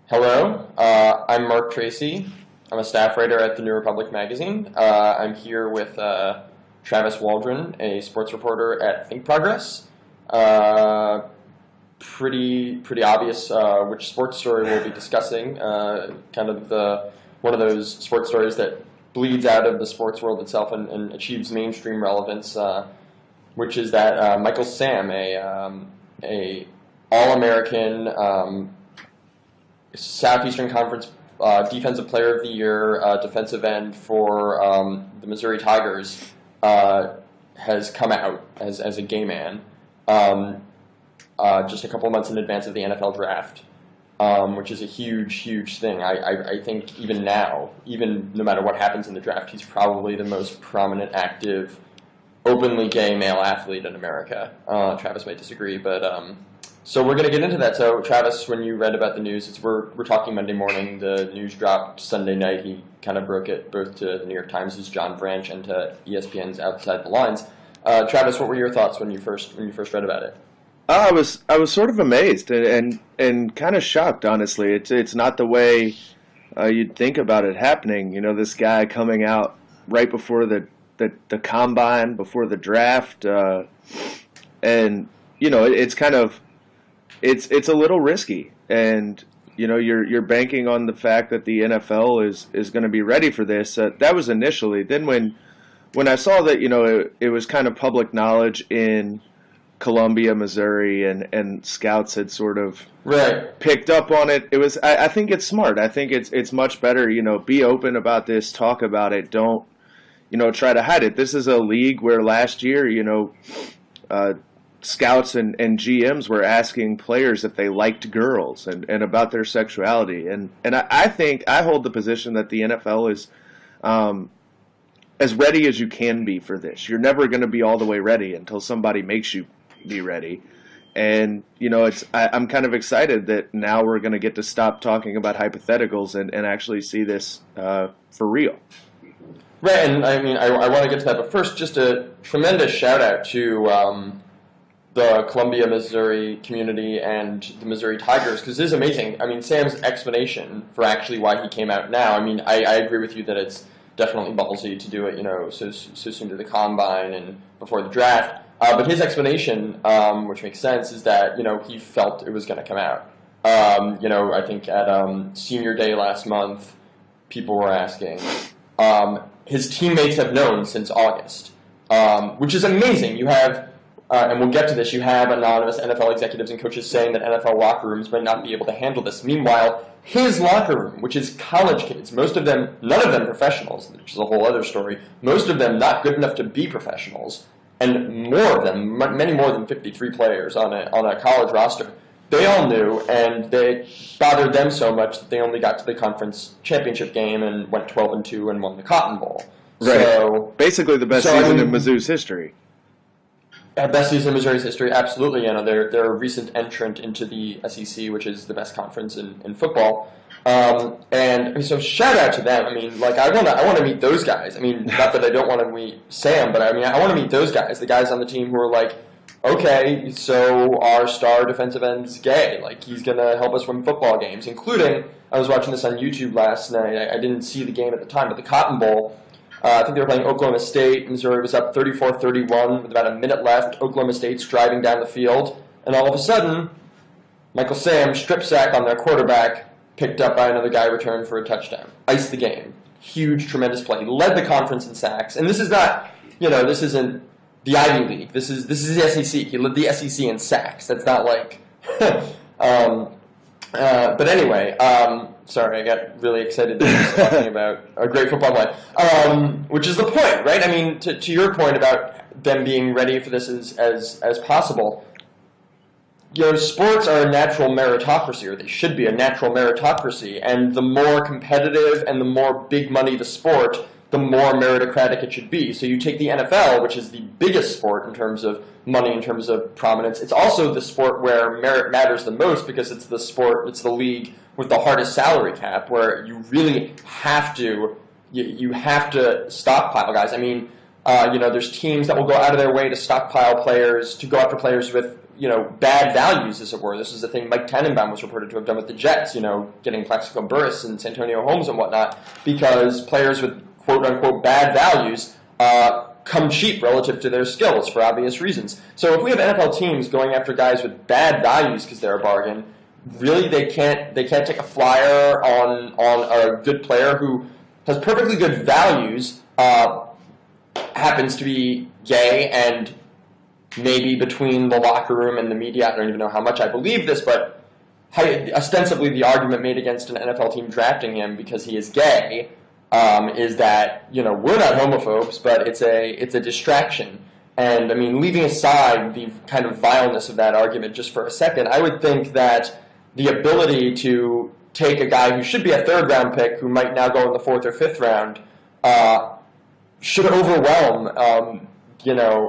Hello, I'm Mark Tracy. I'm a staff writer at the New Republic magazine. I'm here with Travis Waldron, a sports reporter at Think Progress. Pretty obvious which sports story we'll be discussing. Kind of one of those sports stories that bleeds out of the sports world itself and achieves mainstream relevance, which is that Michael Sam, a All-American Southeastern Conference Defensive Player of the Year, defensive end for the Missouri Tigers, has come out as a gay man just a couple of months in advance of the NFL draft, which is a huge thing. I think even now, even no matter what happens in the draft, he's probably the most prominent, active, openly gay male athlete in America. Travis might disagree, but so we're going to get into that. So Travis, when you read about the news, we're talking Monday morning. The news dropped Sunday night. He kind of broke it both to the New York Times' John Branch and to ESPN's Outside the Lines. Travis, what were your thoughts when you first read about it? I was sort of amazed and kind of shocked, honestly. It's not the way you'd think about it happening. You know, this guy coming out right before the combine, before the draft, and you know it's kind of it's a little risky, and you know you're banking on the fact that the NFL is going to be ready for this. That was initially. Then when I saw that, you know, it was kind of public knowledge in Columbia, Missouri, and scouts had sort of picked up on it. It was. I think it's smart. I think it's much better. You know, be open about this, talk about it. Don't, you know, try to hide it. This is a league where last year, you know, scouts and GMs were asking players if they liked girls and about their sexuality. And I hold the position that the NFL is as ready as you can be for this. You're never going to be all the way ready until somebody makes you be ready. And, you know, I'm kind of excited that now we're going to get to stop talking about hypotheticals and actually see this for real. Right, and I mean, I want to get to that, but first, just a tremendous shout-out to the Columbia, Missouri community and the Missouri Tigers, because it is amazing. I mean, Sam's explanation for actually why he came out now, I mean, I agree with you that it's definitely ballsy to do it, you know, so soon to the combine and before the draft. But his explanation, which makes sense, is that, you know, he felt it was going to come out. You know, I think at Senior Day last month, people were asking. His teammates have known since August, which is amazing. You have, and we'll get to this, you have anonymous NFL executives and coaches saying that NFL locker rooms might not be able to handle this. Meanwhile, his locker room, which is college kids, most of them, none of them professionals, which is a whole other story, most of them not good enough to be professionals, and more of them, many more than 53 players on a college roster, they all knew, and they bothered them so much that they only got to the conference championship game and went 12-2 and won the Cotton Bowl. Right. So basically the best season in Mizzou's history. Best season in Missouri's history, absolutely. You know, they're a recent entrant into the SEC, which is the best conference in football. And so shout out to them. I mean, like I want to meet those guys. I mean, not that I don't want to meet Sam, but I mean, I want to meet those guys, the guys on the team who are like, okay, so our star defensive end's gay. Like, he's going to help us win football games, including, I was watching this on YouTube last night. I didn't see the game at the time, but the Cotton Bowl, I think they were playing Oklahoma State. Missouri was up 34-31 with about a minute left. Oklahoma State's driving down the field, and all of a sudden, Michael Sam, strip sack on their quarterback, picked up by another guy, returned for a touchdown. Iced the game. Huge, tremendous play. He led the conference in sacks, and this is not, you know, this isn't the Ivy League. This is the SEC. He led the SEC in sacks. That's not like, but anyway, sorry, I got really excited talking about a great football play, which is the point, right? I mean, to your point about them being ready for this as possible, you know, sports are a natural meritocracy, or they should be a natural meritocracy, and the more competitive and the more big money the sport, the more meritocratic it should be. So you take the NFL, which is the biggest sport in terms of money, in terms of prominence. It's also the sport where merit matters the most because it's the sport, it's the league with the hardest salary cap, where you really have to, you have to stockpile guys. I mean, There's teams that will go out of their way to stockpile players, to go after players with, bad values, as it were. This is the thing Mike Tannenbaum was reported to have done with the Jets, getting Plaxico Burress and Santonio Holmes and whatnot, because players with quote-unquote bad values come cheap relative to their skills for obvious reasons. So if we have NFL teams going after guys with bad values because they're a bargain, really they can't take a flyer on a good player who has perfectly good values, happens to be gay, and maybe between the locker room and the media, I don't even know how much I believe this, but ostensibly the argument made against an NFL team drafting him because he is gay is that, we're not homophobes, but it's a distraction. And, leaving aside the kind of vileness of that argument just for a second, I would think that the ability to take a guy who should be a third-round pick, who might now go in the fourth or fifth round, should overwhelm,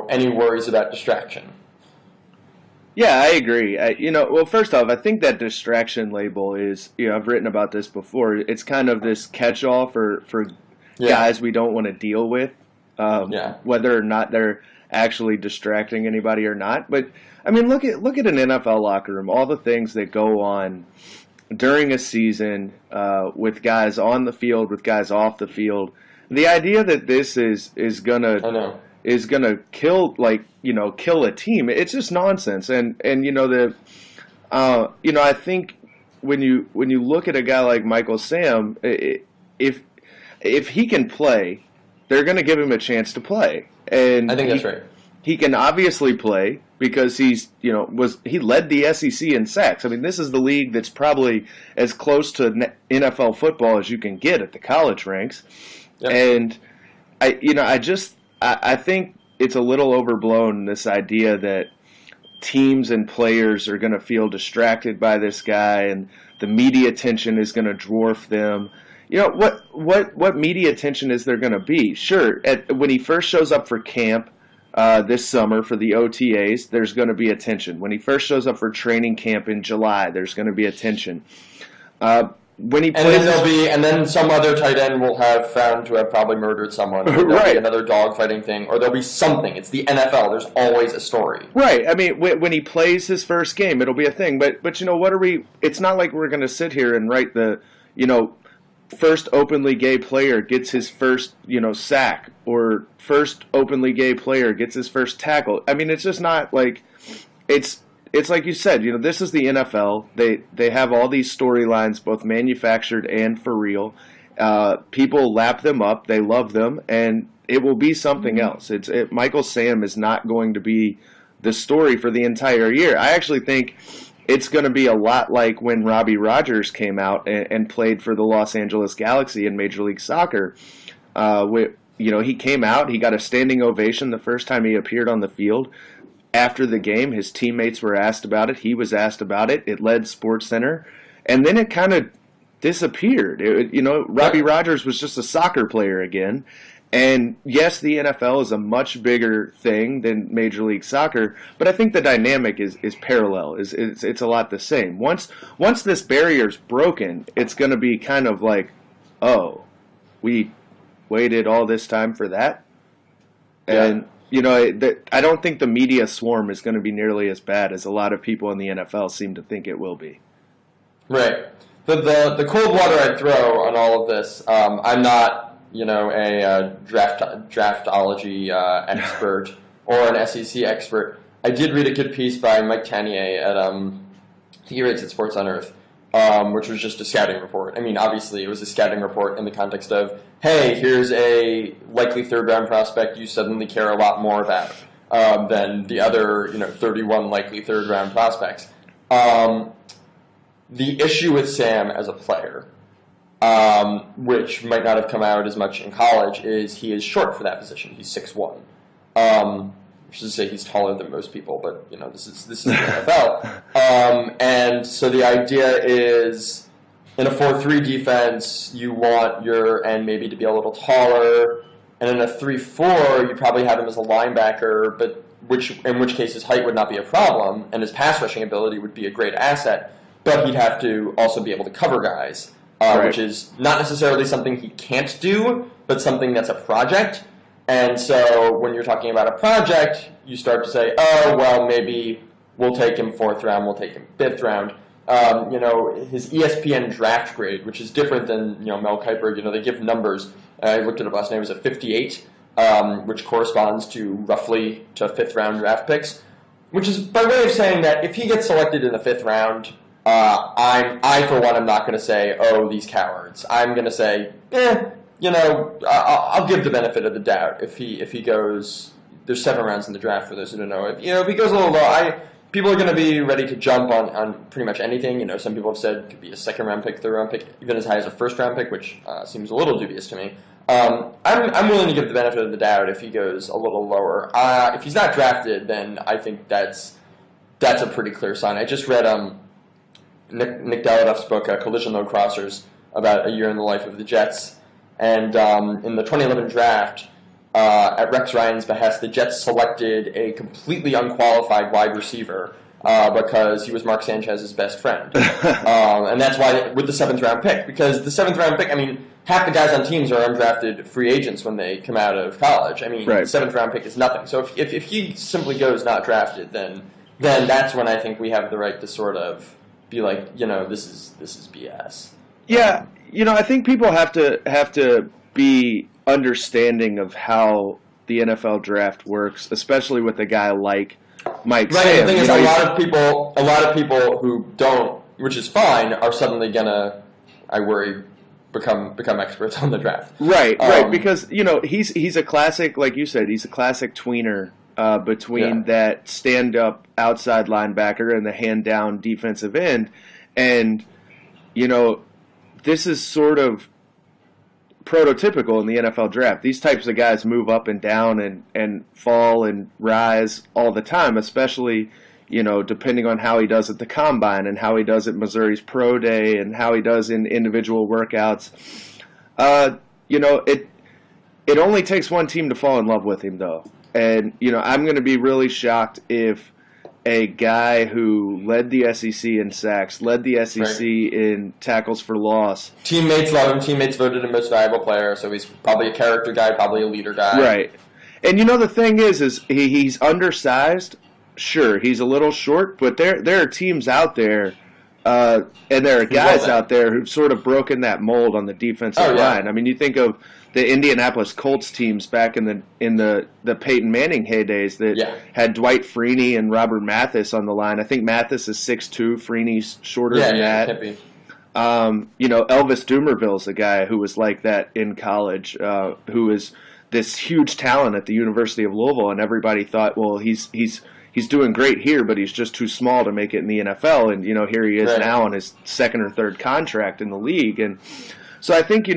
any worries about distraction. Yeah, I agree. Well, first off, I think that distraction label is, I've written about this before. It's kind of this catch-all for guys we don't want to deal with, whether or not they're actually distracting anybody or not. But look at an NFL locker room, all the things that go on during a season with guys on the field, with guys off the field. The idea that this is gonna kill kill a team, it's just nonsense. And I think when you look at a guy like Michael Sam, if he can play, they're going to give him a chance to play. And I think that's right. He can obviously play because he led the SEC in sacks. This is the league that's probably as close to NFL football as you can get at the college ranks. Yep. And I think it's a little overblown, this idea that teams and players are going to feel distracted by this guy and the media attention is going to dwarf them. What media attention is there going to be? Sure, when he first shows up for camp this summer for the OTAs, there's going to be attention. When he first shows up for training camp in July, there's going to be attention. When he plays, and then some other tight end will have found to have probably murdered someone. There'll be another dogfighting thing, or there'll be something. It's the NFL. There's always a story. Right. When he plays his first game, it'll be a thing. But what are we? It's not like we're going to sit here and write the first openly gay player gets his first sack, or first openly gay player gets his first tackle. It's just not like It's like you said, this is the NFL. They have all these storylines, both manufactured and for real. People lap them up. They love them, and it will be something else. Michael Sam is not going to be the story for the entire year. I actually think it's going to be a lot like when Robbie Rogers came out and played for the Los Angeles Galaxy in Major League Soccer. He came out, he got a standing ovation the first time he appeared on the field. After the game, his teammates were asked about it. He was asked about it. It led SportsCenter. And then it kind of disappeared. Robbie Rogers was just a soccer player again. And yes, the NFL is a much bigger thing than Major League Soccer, but I think the dynamic is parallel. It's a lot the same. Once this barrier's broken, it's going to be kind of like, oh, we waited all this time for that? And I don't think the media swarm is going to be nearly as bad as a lot of people in the NFL seem to think it will be. Right. The cold water I throw on all of this, I'm not, a draftology expert or an SEC expert. I did read a good piece by Mike Tanier at, I think he writes at Sports on Earth, which was just a scouting report. Obviously, it was a scouting report in the context of, hey, here's a likely third-round prospect you suddenly care a lot more about than the other, 31 likely third-round prospects. The issue with Sam as a player, which might not have come out as much in college, is he is short for that position. He's 6'1". I should say he's taller than most people, but this is the NFL. And so the idea is, in a 4-3 defense, you want your end maybe to be a little taller, and in a 3-4, you probably have him as a linebacker, but in which case his height would not be a problem, and his pass rushing ability would be a great asset, but he'd have to also be able to cover guys, which is not necessarily something he can't do, but something that's a project. And so when you're talking about a project, you start to say, oh, well, maybe we'll take him 4th round, we'll take him 5th round. His ESPN draft grade, which is different than Mel Kiper. They give numbers. I looked it up last night. It was a 58, which corresponds to roughly to 5th round draft picks. Which is by way of saying that if he gets selected in the 5th round, I for one am not going to say, oh, these cowards. I'm going to say, I'll give the benefit of the doubt if he goes. There's 7 rounds in the draft for those who don't know. If he goes a little low, people are going to be ready to jump on pretty much anything. Some people have said it could be a 2nd round pick, 3rd round pick, even as high as a 1st round pick, which seems a little dubious to me. I'm willing to give the benefit of the doubt if he goes a little lower. If he's not drafted, then I think that's a pretty clear sign. I just read Nick Daladuff's book, Collision Low Crossers, about a year in the life of the Jets. And in the 2011 draft, at Rex Ryan's behest, the Jets selected a completely unqualified wide receiver because he was Mark Sanchez's best friend. And that's why, with the 7th round pick, because the 7th round pick, half the guys on teams are undrafted free agents when they come out of college. Right. The 7th round pick is nothing. So if he simply goes not drafted, then that's when I think we have the right to sort of be like, this is BS. Yeah, I think people have to be understanding of how the NFL draft works, especially with a guy like Mike Sam. Right. The thing is, a lot of people who don't, which is fine, are suddenly gonna, I worry, become experts on the draft. Right. Because he's a classic, like you said, he's a classic tweener between that stand-up outside linebacker and the hand-down defensive end, and this is sort of prototypical in the NFL draft. These types of guys move up and down and fall and rise all the time, especially, depending on how he does at the Combine and how he does at Missouri's Pro Day and how he does in individual workouts. It only takes one team to fall in love with him, though. And, I'm going to be really shocked if a guy who led the SEC in sacks, led the SEC in tackles for loss. Teammates love him. Teammates voted him most valuable player, so he's probably a character guy, probably a leader guy. Right. And the thing is he's undersized. Sure, he's a little short, but there are teams out there, and there are guys out there who've sort of broken that mold on the defensive line. You think of the Indianapolis Colts teams back in the Peyton Manning heydays that had Dwight Freeney and Robert Mathis on the line. I think Mathis is 6'2", Freeney's shorter than that. Can't be. Elvis Dumerville's a guy who was like that in college, who is this huge talent at the University of Louisville, and everybody thought, well, he's doing great here, but he's just too small to make it in the NFL, and here he is now on his 2nd or 3rd contract in the league, and so I think he's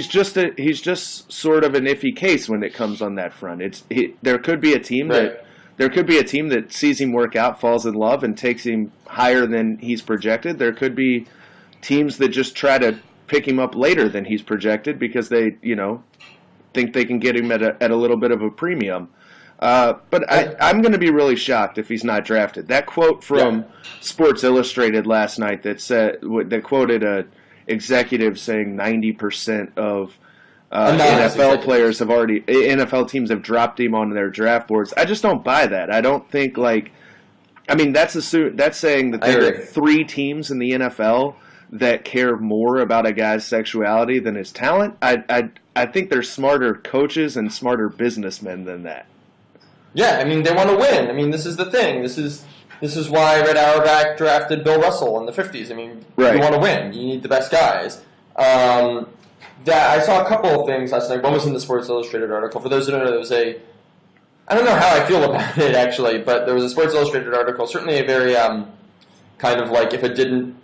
just sort of an iffy case when it comes on that front. There could be a team that sees him work out, falls in love, and takes him higher than he's projected. There could be teams that just try to pick him up later than he's projected because they think they can get him at a little bit of a premium. But I'm going to be really shocked if he's not drafted. That quote from Sports Illustrated last night that quoted a executive saying 90% of NFL players NFL teams have dropped him on their draft boards. I just don't buy that. I don't think that's saying that there are 3 teams in the NFL that care more about a guy's sexuality than his talent. I think they're smarter coaches and smarter businessmen than that. Yeah, they want to win. This is the thing. This is why Red Auerbach drafted Bill Russell in the 50s. You want to win. You need the best guys. I saw a couple of things last night. One was in the Sports Illustrated article. For those who don't know, I don't know how I feel about it, actually, but there was a Sports Illustrated article, certainly a very kind of like if it didn't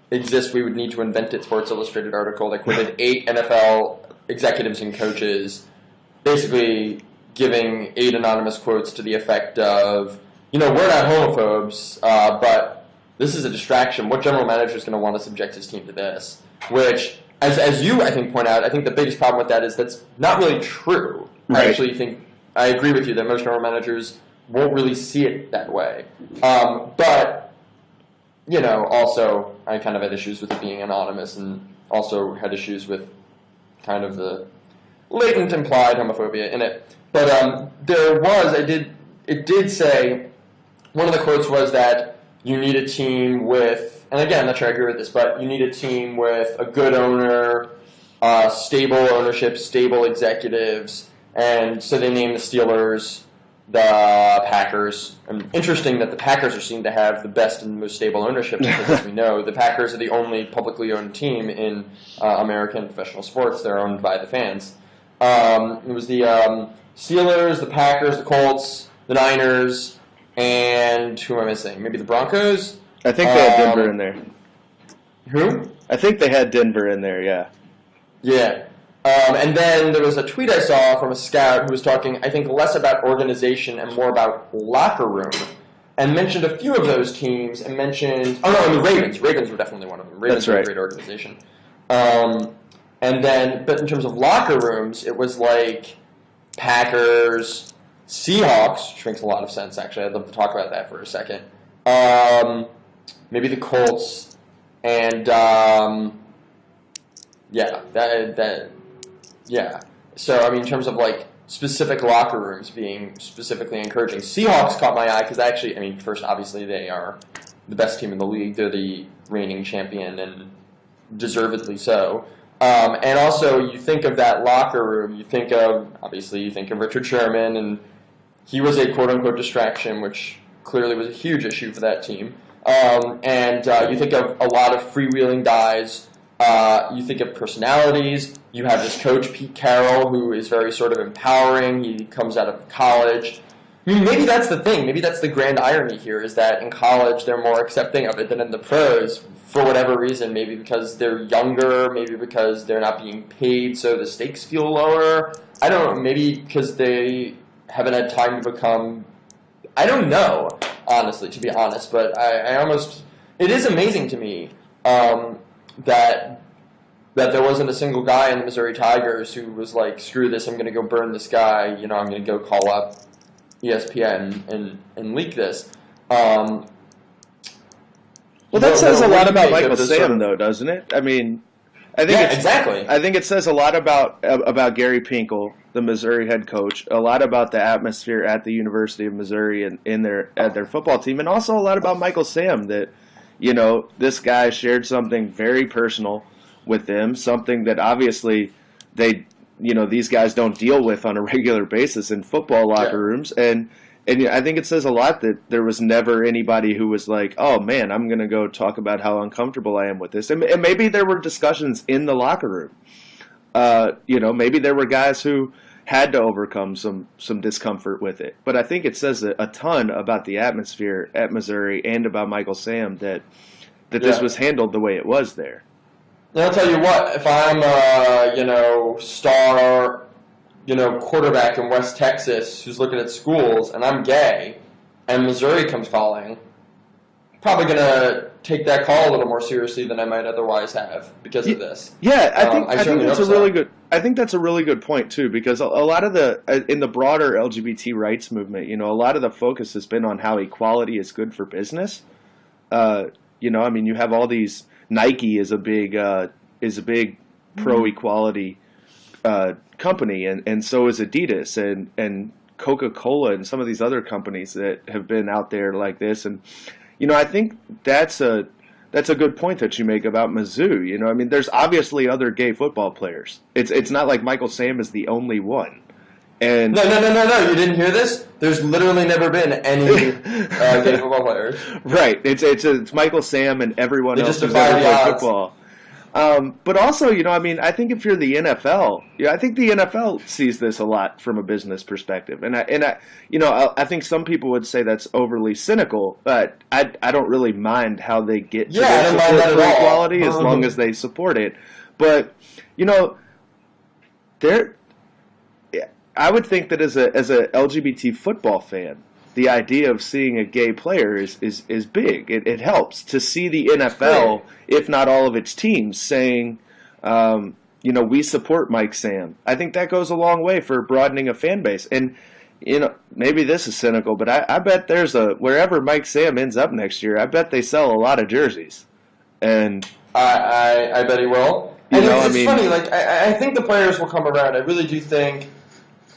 exist, we would need to invent it Sports Illustrated article that quoted 8 NFL executives and coaches basically giving 8 anonymous quotes to the effect of, we're not homophobes, but this is a distraction. What general manager is going to want to subject his team to this? Which, as you, I think, point out, I think the biggest problem with that is that's not really true. Right. I actually think, I agree with you that most general managers won't really see it that way. But, also, I kind of had issues with it being anonymous and also had issues with kind of the latent implied homophobia in it. But there was, it did say, one of the quotes was that you need a team with, and again, I'm not sure I agree with this, but you need a team with a good owner, stable ownership, stable executives, and so they named the Steelers, the Packers. Interesting that the Packers are seen to have the best and most stable ownership, because as we know, the Packers are the only publicly owned team in American professional sports. They're owned by the fans. It was the Steelers, the Packers, the Colts, the Niners, and who am I missing? Maybe the Broncos? I think they had Denver in there. Who? I think they had Denver in there, yeah. Yeah. And then there was a tweet I saw from a scout who was talking, I think, less about organization and more about locker room, and mentioned a few of those teams, and mentioned, and the Ravens. Ravens were definitely one of them. Ravens were a great organization. And then, but in terms of locker rooms, it was like Packers, Seahawks, which makes a lot of sense, actually. I'd love to talk about that for a second. Maybe the Colts, and yeah. So, I mean, in terms of, like, specific locker rooms being specifically encouraging, Seahawks caught my eye because actually, I mean, first, obviously, they are the best team in the league. They're the reigning champion, and deservedly so. And also, you think of that locker room, you think of Richard Sherman, and he was a quote-unquote distraction, which clearly was a huge issue for that team. And you think of a lot of freewheeling guys. You think of personalities. You have this coach, Pete Carroll, who is very sort of empowering. He comes out of college. I mean, maybe that's the thing. Maybe that's the grand irony here, is that in college they're more accepting of it than in the pros for whatever reason. Maybe because they're younger. Maybe because they're not being paid, so the stakes feel lower. I don't know. Maybe because they haven't had time to become... I don't know, honestly, to be honest. But I almost... It is amazing to me that there wasn't a single guy in the Missouri Tigers who was like, screw this, I'm going to go burn this guy, I'm going to go call up ESPN and leak this. Well, that says a lot about Michael Sam, though, doesn't it? I mean, exactly. I think it says a lot about Gary Pinkel, the Missouri head coach, a lot about the atmosphere at the University of Missouri and at their football team, and also a lot about Michael Sam, that, this guy shared something very personal with them, something that obviously these guys don't deal with on a regular basis in football locker rooms. And I think it says a lot that there was never anybody who was like, oh man, I'm going to go talk about how uncomfortable I am with this. And maybe there were discussions in the locker room. Maybe there were guys who had to overcome some discomfort with it. But I think it says a ton about the atmosphere at Missouri and about Michael Sam that this was handled the way it was there. And I'll tell you what, if I'm a, star, quarterback in West Texas who's looking at schools and I'm gay and Missouri comes calling, I'm probably going to take that call a little more seriously than I might otherwise have because of this. Yeah, I think that's I think that's a really good point too, because a lot of in the broader LGBT rights movement, a lot of the focus has been on how equality is good for business. You have all these. Nike is a big pro-equality company, and so is Adidas and Coca-Cola and some of these other companies that have been out there like this. And I think that's a good point that you make about Mizzou. There's obviously other gay football players. It's not like Michael Sam is the only one. And No, you didn't hear this? There's literally never been any gay football players. Right. It's Michael Sam and everyone else who's ever played football. But also, I think if you're the NFL, I think the NFL sees this a lot from a business perspective. And I think some people would say that's overly cynical, but I don't really mind how they get to their support for equality as long as they support it. But, I would think that as a LGBT football fan, the idea of seeing a gay player is big. It helps to see the NFL, if not all of its teams, saying, we support Mike Sam. I think that goes a long way for broadening a fan base. And maybe this is cynical, but I bet wherever Mike Sam ends up next year, I bet they sell a lot of jerseys. And I bet he will. You And know, I it's mean, funny, like, I think the players will come around. I really do think,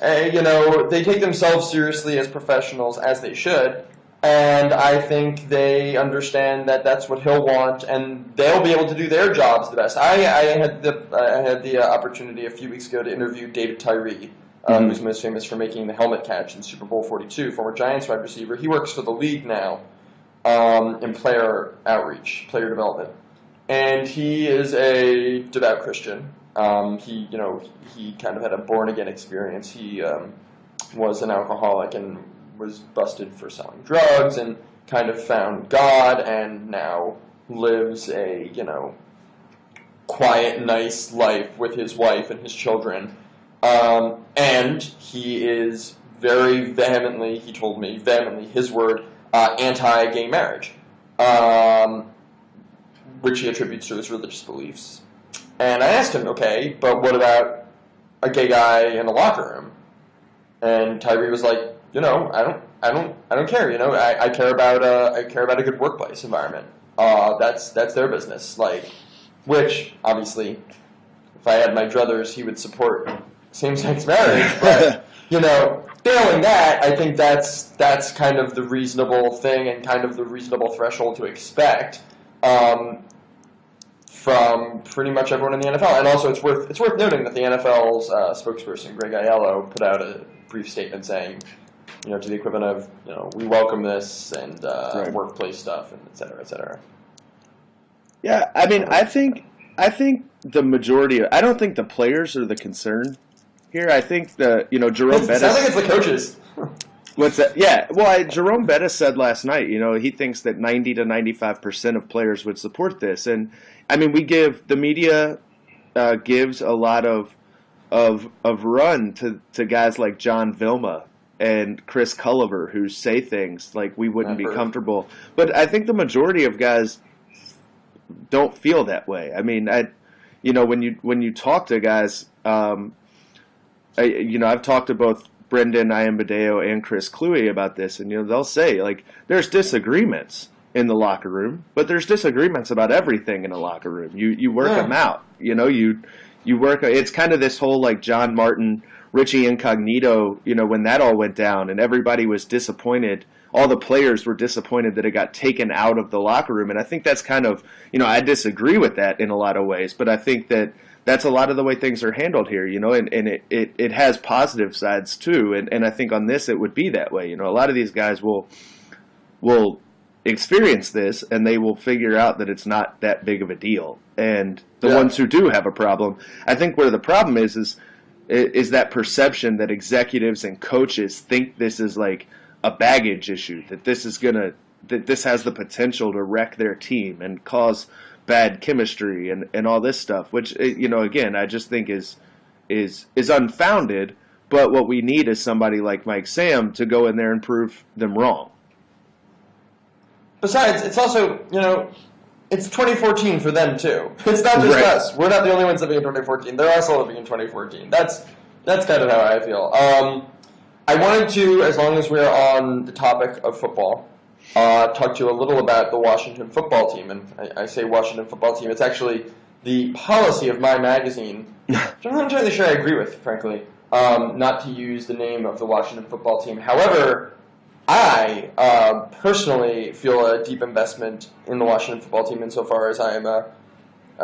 they take themselves seriously as professionals, as they should. And I think they understand that that's what he'll want, and they'll be able to do their jobs the best. I had the opportunity a few weeks ago to interview David Tyree, who's most famous for making the helmet catch in Super Bowl 42, former Giants wide receiver. He works for the league now in player outreach, player development. And he is a devout Christian. He kind of had a born again experience. He was an alcoholic and was busted for selling drugs, and kind of found God, and now lives a quiet, nice life with his wife and his children. And he is very vehemently, he told me vehemently, his word, anti-gay marriage. Which he attributes to his religious beliefs. And I asked him, okay, but what about a gay guy in a locker room? And Tyree was like, I don't care. I care about a good workplace environment. That's their business. Which obviously, if I had my druthers, he would support same-sex marriage. But failing that, I think that's kind of the reasonable thing and kind of the reasonable threshold to expect. From pretty much everyone in the NFL. And also, it's worth noting that the NFL's spokesperson, Greg Aiello, put out a brief statement saying, to the equivalent of, we welcome this, and right. workplace stuff, and et cetera, et cetera. Yeah, I mean, I think the majority I don't think the players are the concern here. I think Jerome Bettis. Sounds like it's the coaches. What's that? Yeah, well, Jerome Bettis said last night, he thinks that 90 to 95% of players would support this. And, I mean, the media gives a lot of run to guys like John Vilma and Chris Culliver, who say things like we wouldn't be comfortable. But I think the majority of guys don't feel that way. I mean, when you talk to guys, I've talked to both Brendan Iambadeo and Chris Kluwe about this, and they'll say there's disagreements in the locker room, but there's disagreements about everything in a locker room. You work them out. You work. It's kind of this whole John Martin, Richie Incognito. When that all went down, and everybody was disappointed. All the players were disappointed that it got taken out of the locker room, and I think that's kind of I disagree with that in a lot of ways, but I think that's a lot of the way things are handled here, and it has positive sides too, and I think on this it would be that way. A lot of these guys will experience this, and they will figure out that it's not that big of a deal. And the ones who do have a problem, I think where the problem is that perception that executives and coaches think this is a baggage issue, that this has the potential to wreck their team and cause bad chemistry and all this stuff, which again I just think is unfounded. But what we need is somebody like Mike Sam to go in there and prove them wrong. Besides, it's also it's 2014 for them too. It's not just us. We're not the only ones living in 2014. They're also living in 2014. That's kind of how I feel. I wanted to, as long as we're on the topic of football, talk to you a little about the Washington football team. And I say Washington football team. It's actually the policy of my magazine, which I'm not entirely sure I agree with, frankly, not to use the name of the Washington football team. However, I personally feel a deep investment in the Washington football team insofar as I am a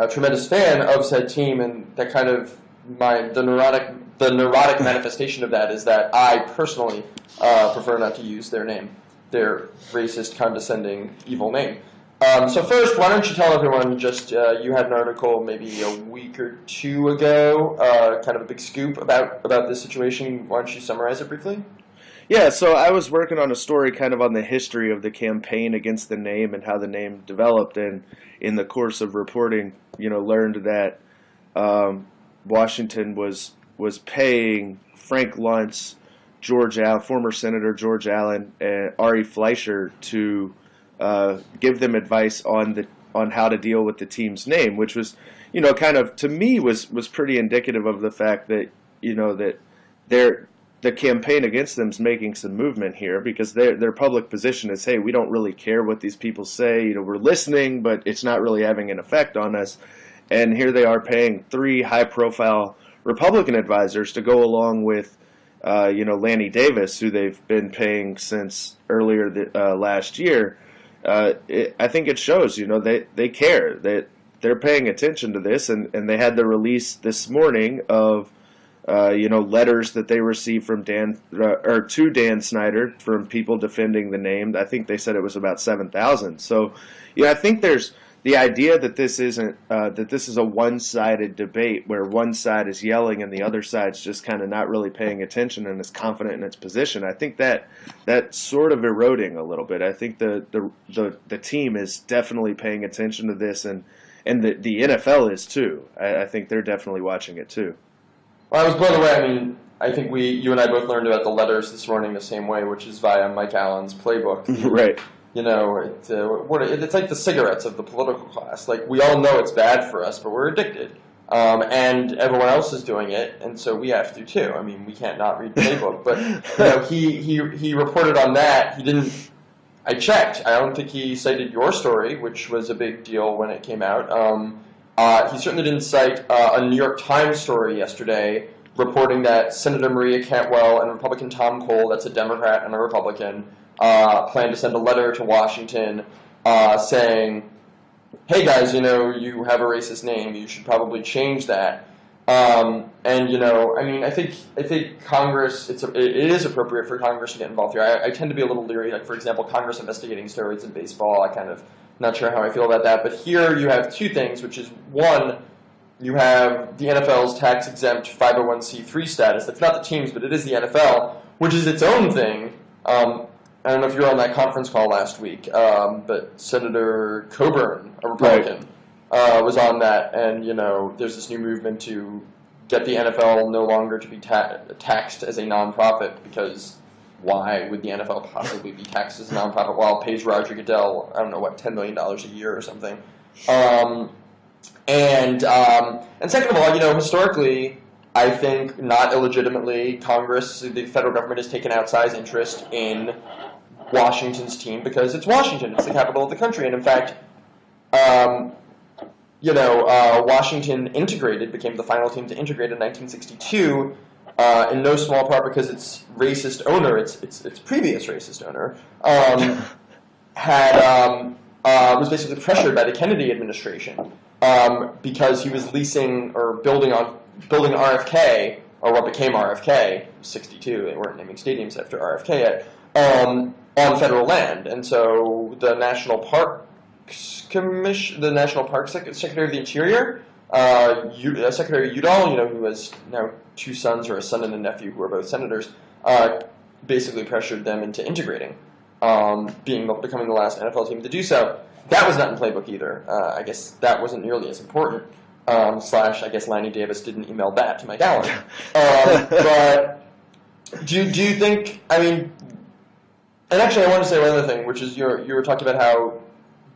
tremendous fan of said team, and that kind of the neurotic manifestation of that is that I personally prefer not to use their name, their racist, condescending, evil name. So first, why don't you tell everyone just, you had an article maybe a week or two ago, kind of a big scoop about this situation. Why don't you summarize it briefly? Yeah, so I was working on a story kind of on the history of the campaign against the name and how the name developed, and in the course of reporting, learned that Washington was paying Frank Luntz, former Senator George Allen, and Ari Fleischer to give them advice on how to deal with the team's name, which was, kind of to me was pretty indicative of the fact that that the campaign against them is making some movement here, because their public position is, hey, we don't really care what these people say. We're listening, but it's not really having an effect on us. and here they are paying 3 high-profile Republican advisors to go along with, Lanny Davis, who they've been paying since earlier last year. I think it shows, they care, that they're paying attention to this, and they had the release this morning of, letters that they received from to Dan Snyder from people defending the name. I think they said it was about 7,000. So, I think there's the idea that this isn't that this is a one-sided debate where one side is yelling and the other side's just kind of not really paying attention and is confident in its position. I think that's sort of eroding a little bit. I think the team is definitely paying attention to this, and the NFL is too. I think they're definitely watching it too. Well, I was blown away. I mean, I think you and I both learned about the letters this morning the same way, which is via Mike Allen's playbook. Right. It's like the cigarettes of the political class. Like, we all know it's bad for us, but we're addicted. And everyone else is doing it, and so we have to too. I mean, we can't not read the playbook. But he reported on that. He didn't. I checked. I don't think he cited your story, which was a big deal when it came out. He certainly didn't cite a New York Times story yesterday reporting that Senator Maria Cantwell and Republican Tom Cole, that's a Democrat and a Republican, plan to send a letter to Washington saying, hey guys, you have a racist name, you should probably change that. I think Congress, it is appropriate for Congress to get involved here. I tend to be a little leery, like, for example, Congress investigating steroids in baseball. I kind of not sure how I feel about that. But here you have 2 things, which is, one, you have the NFL's tax-exempt 501c3 status. That's not the teams, but it is the NFL, which is its own thing. I don't know if you were on that conference call last week, but Senator Coburn, a Republican, was on that, and there's this new movement to get the NFL no longer to be taxed as a nonprofit, because why would the NFL possibly be taxed as a nonprofit while it pays Roger Goodell, I don't know, $10 million a year or something. And second of all, historically, I think not illegitimately, Congress, the federal government, has taken outsized interest in Washington's team because it's Washington. It's the capital of the country. And in fact, Washington became the final team to integrate in 1962, in no small part because its racist owner, its previous racist owner, was basically pressured by the Kennedy administration because he was leasing or building RFK, or what became RFK, 62, they weren't naming stadiums after RFK yet, on federal land. And so the National Parks Commission, the National Park Secretary of the Interior, Secretary Udall, who has now 2 sons, or a son and a nephew who are both senators, basically pressured them into integrating, becoming the last NFL team to do so. That was not in playbook either. I guess that wasn't nearly as important. I guess Lanny Davis didn't email that to Mike Allen. But do you think, and actually I want to say one other thing, which is you were talking about how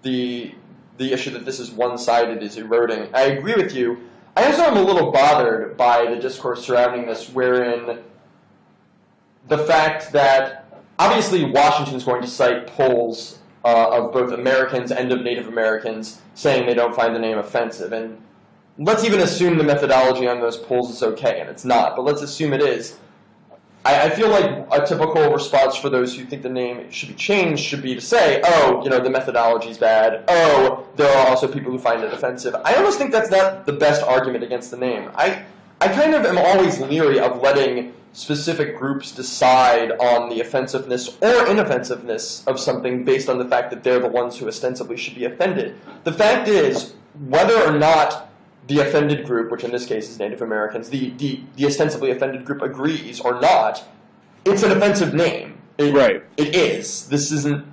the issue that this is one-sided is eroding. I agree with you. I also am a little bothered by the discourse surrounding this, wherein the fact that obviously Washington's going to cite polls of both Americans and of Native Americans saying they don't find the name offensive. And let's even assume the methodology on those polls is okay, and it's not, but let's assume it is. I feel like a typical response for those who think the name should be changed should be to say, the methodology's bad. Oh, there are also people who find it offensive. I almost think that's not the best argument against the name. I kind of am always leery of letting specific groups decide on the offensiveness or inoffensiveness of something based on the fact that they're the ones who ostensibly should be offended. The fact is, whether or not the offended group, which in this case is Native Americans, the ostensibly offended group agrees or not, it's an offensive name. Right. It is. This isn't